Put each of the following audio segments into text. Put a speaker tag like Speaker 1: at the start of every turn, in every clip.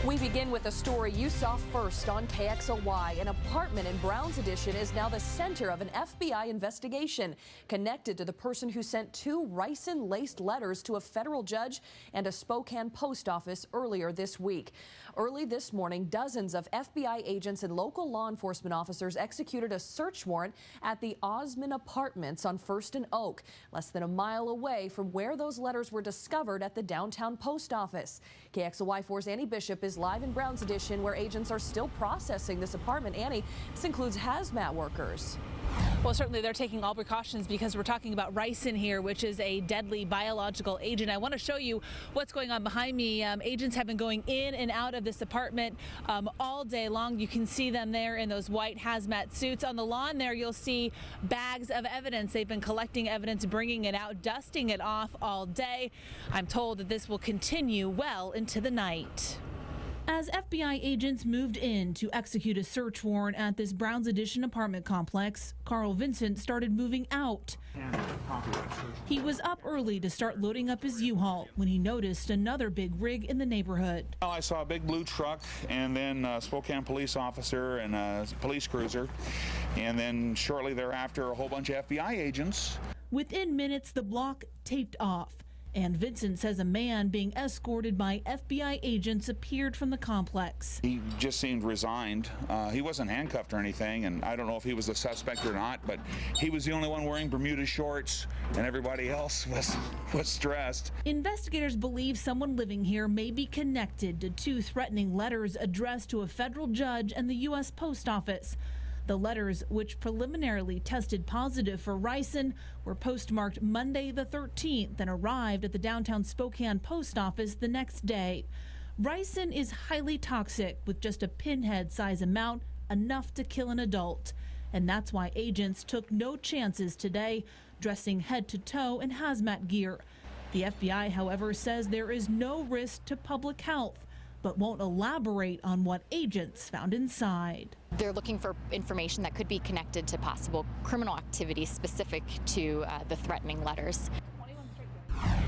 Speaker 1: We begin with a story you saw first on KXLY. An apartment in Browne's Addition is now the center of an FBI investigation connected to the person who sent two ricin-laced letters to a federal judge and a Spokane Post Office earlier this week. Early this morning, dozens of FBI agents and local law enforcement officers executed a search warrant at the Osman Apartments on First and Oak, less than a mile away from where those letters were discovered at the downtown post office. KXLY4's Annie Bishop is live in Browne's Addition, where agents are still processing this apartment. Annie, this includes hazmat workers.
Speaker 2: Well, certainly they're taking all precautions because we're talking about ricin here, which is a deadly biological agent. I want to show you what's going on behind me. Agents have been going in and out of this apartment all day long. You can see them there in those white hazmat suits. On the lawn there, you'll see bags of evidence. They've been collecting evidence, bringing it out, dusting it off all day. I'm told that this will continue well into the night. As FBI agents moved in to execute a search warrant at this Browne's Addition apartment complex, Carl Vincent started moving out. He was up early to start loading up his U-Haul when he noticed another big rig in the neighborhood.
Speaker 3: Well, I saw a big blue truck and then a Spokane Police officer and a police cruiser, and then shortly thereafter a whole bunch of FBI agents. Within
Speaker 2: minutes, the block taped off. And Vincent says a man being escorted by FBI agents appeared from the complex.
Speaker 3: He just seemed resigned. He wasn't handcuffed or anything, and I don't know if he was a suspect or not, but he was the only one wearing Bermuda shorts, and everybody else was dressed.
Speaker 2: Investigators believe someone living here may be connected to two threatening letters addressed to a federal judge and the U.S. Post Office. The letters, which preliminarily tested positive for ricin, were postmarked Monday the 13th and arrived at the downtown Spokane Post Office the next day. Ricin is highly toxic, with just a pinhead-size amount, enough to kill an adult. And that's why agents took no chances today, dressing head to toe in hazmat gear. The FBI, however, says there is no risk to public health, but won't elaborate on what agents found inside.
Speaker 4: They're looking for information that could be connected to possible criminal activity specific to the threatening letters.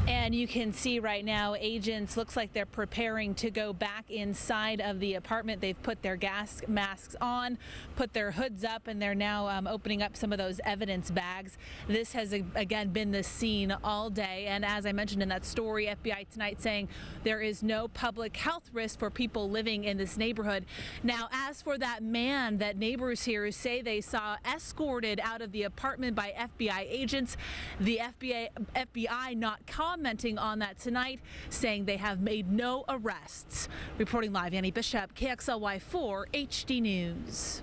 Speaker 2: And you can see right now agents looks like they're preparing to go back inside of the apartment. They've put their gas masks on, put their hoods up, and they're now opening up some of those evidence bags. This has again been the scene all day, and as I mentioned in that story, FBI tonight saying there is no public health risk for people living in this neighborhood. Now, as for that man that neighbors here say they saw escorted out of the apartment by FBI agents, the FBI not commenting on that tonight, saying they have made no arrests. Reporting live, Annie Bishop, KXLY4 HD News.